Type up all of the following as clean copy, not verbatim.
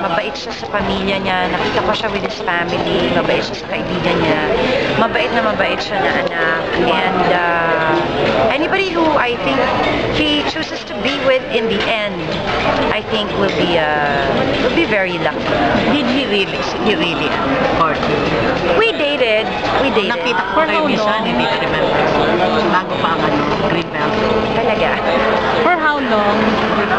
mabait siya sa pamilya niya. Nakita ko siya with his family. Mabait siya sa kaibigan niya. Mabait siya na anak. And anybody who I think he chooses to be with in the end, I think will be very lucky. Did he really court you? We dated. Nakita ko kayo minsan, hindi ka remember. Bago pa ang green belt. Talaga. For how long?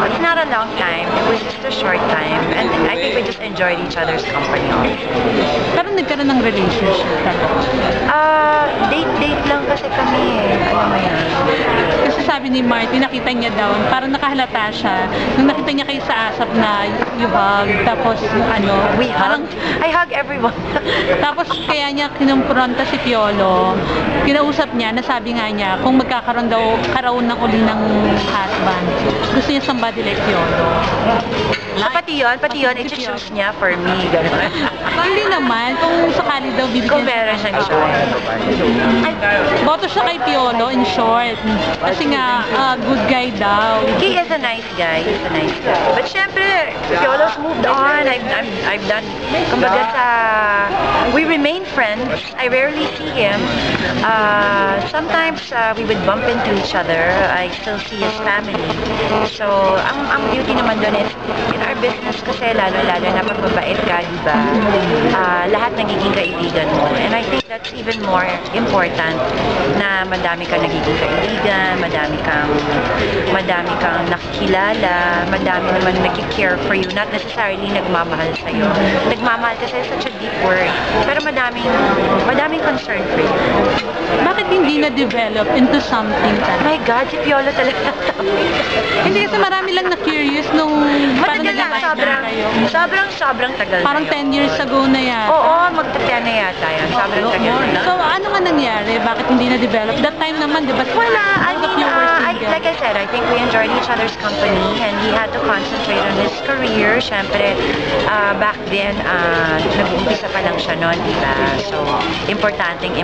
It's not a long time. It was just a short time. And I think we just enjoyed each other's company. Pero nagkaroon ng relationship Date lang kasi kami eh. Alam mo yan. Kasi sabi ni Marty, nakita niya daw, parang nakahalata siya. Nung nakita niya kayo sa ASAP na you hug, tapos We hug? I hug everyone. tapos kaya niya kinumpronta si Piolo. Kinausap niya, nasabi nga niya, kung magkakaroon daw karaon ng uli ng husband, gusto niya somebody like Piolo. Pati yun, i-choose niya for me. Ganun. Hindi naman, kung sakali daw Kung bibigyan meron siyang choice. boto siya kay Piolo, in short. Kasi nga, good guy daw. He is a nice guy. But syempre, Piolo's moved on. I've done, kumbaga we remain friends. I rarely see him. Sometimes we would bump into each other. I still see his family. So, ang beauty naman doon is, in our business kasi, lalo-lalo na pag mabait ka, diba? Lahat nagiging kaibigan mo. And I think that's even more important na madami kang nagiging kaibigan, madami kang nakikilala, madami naman nag-care for you, not necessarily nagmamahal sa'yo. Nagmamahal kasi such a deep word, pero madaming concern for you. Bakit hindi na-develop into something? My God, si Piolo talaga. Hindi kasi marami lang na-curious nung paano Matagal na, sobrang tagal na parang yun. 10 years ago na yan. Oo, magta-10 na yata yan. Sobrang tagal na. So, ano nga nangyari? Bakit hindi na-develop? That time naman, di ba? Wala, I both of mean, you were single. like I said, I think we enjoyed each other's company and he had to concentrate on his career. Siyempre, back then, nag-uumpisa pa lang siya noon, diba? So, importante na,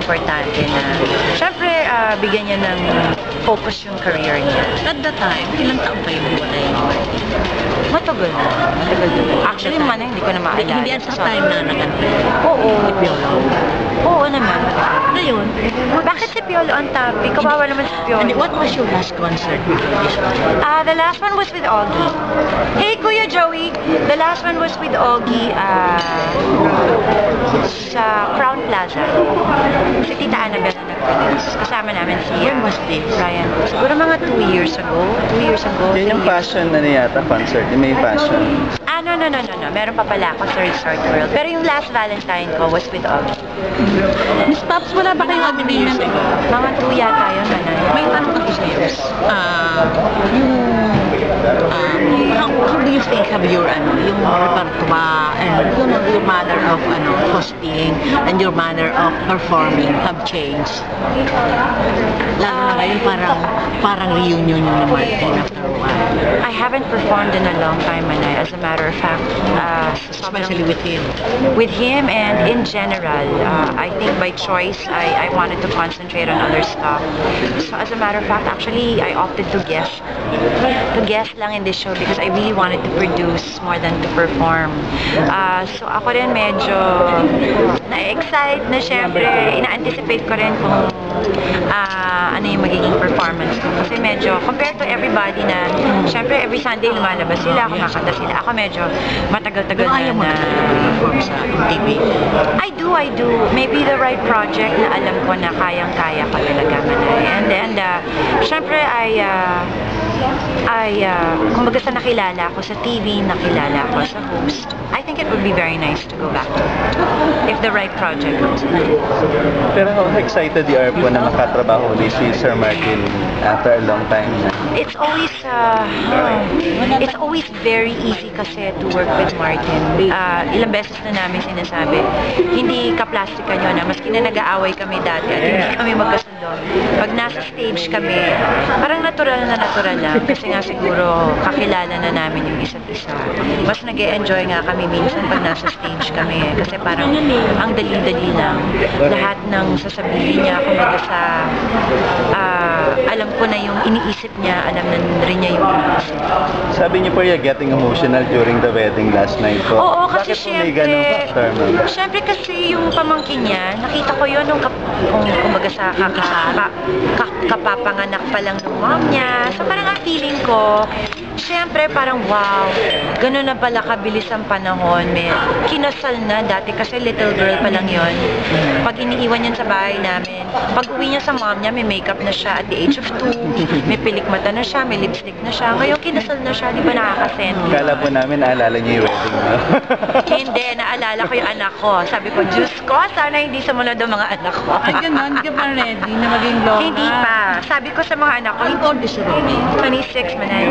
siyempre, bigyan niya ng focus yung career niya. At that time, ilang taon kayo hiwalay? Matagal na. Actually, man, hindi ko na maalala. Hindi yan sa time na nag-antay. Oo. Oo naman. Ngayon, Bakit si Piolo on topic? Kawawa naman si Piolo. what was your last concert with this one? The last one was with Augie. Hey, Kuya Joey! The last one was with Augie sa Crown Plaza. Si Tita Annabelle na nag-produce. Kasama namin si When was this? Ryan. Siguro mga 2 years ago. 2 years ago. Yan yung 3 years. fashion na yata concert, yung may fashion. No. Meron pa pala ako sa Resort World. Pero yung last Valentine ko was with Augie. Miss Pops, wala ba kayong agreement? Mga 2 yata yun, nanay. May tanong ako sa'yo. How do you think have your yung repertoire and your manner of hosting and your manner of performing have changed? Lalo na ngayon parang reunion yung naman after a while. I haven't performed in a long time, Manay. As a matter of fact, Especially with him. with him and in general, I think by choice, I wanted to concentrate on other stuff. So as a matter of fact, actually, I opted to guest lang in this show because I really wanted to produce more than to perform. So ako rin medyo na-excite na syempre, ina-anticipate ko rin kung ano yung magiging performance ko. Kasi medyo, compared to everybody na, syempre every Sunday lumalabas sila, kumakanta sila. Ako medyo matagal-tagal Pero ayaw mo na. perform sa TV. I do. Maybe the right project na alam ko na kayang-kaya ko talaga, Manay. And syempre, kumbaga sa nakilala ko sa TV, nakilala ko sa host, I think it would be very nice to go back to if the right project comes. Pero how excited you are po na makatrabaho ulit si Sir Martin after a long time na? It's always very easy kasi to work with Martin. Ilang beses na namin sinasabi, hindi ka-plastikan yun na maski na nag-aaway kami dati at hindi kami magkasundo. Pag nasa stage kami, parang natural lang kasi nga siguro kakilala na namin yung isa't isa. Mas nag-e-enjoy nga kami minsan pag nasa stage kami kasi parang ang dali-dali lang. Lahat ng sasabihin niya kumbaga sa alam ko na yung iniisip niya, alam na rin niya yung iniisip. Sabi niyo po you're getting emotional during the wedding last night po. Oo, kasi Bakit po may ganong factor, ma'am? syempre kasi yung pamangkin niya, nakita ko yun nung kumbaga sa kapapanganak pa lang ng mom niya. So parang ang feeling ko, syempre parang wow, gano'n na pala kabilis ang panahon. May kinasal na dati kasi little girl pa lang yun. Pag iniiwan yun sa bahay namin, pag uwi niya sa mom niya, may makeup na siya at the age of 2, may pilik mata na siya, may lipstick na siya. Ngayon kinasal na siya, di ba nakakasend? Kala po namin naalala niyo yung wedding mo. Hindi, naalala ko yung anak ko. Sabi ko, Diyos ko, sana hindi sumunod ang mga anak ko. Ay, ganun, hindi ka pa ready na maging lola. Hindi pa. Sabi ko sa mga anak ko, How old is Ruby? 26 manay.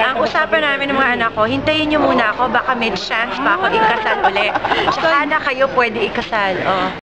Ang usapan namin ng mga anak ko, hintayin niyo muna ako, baka may chance pa ako ikasal uli. Tsaka na kayo pwede ikasal. Oh.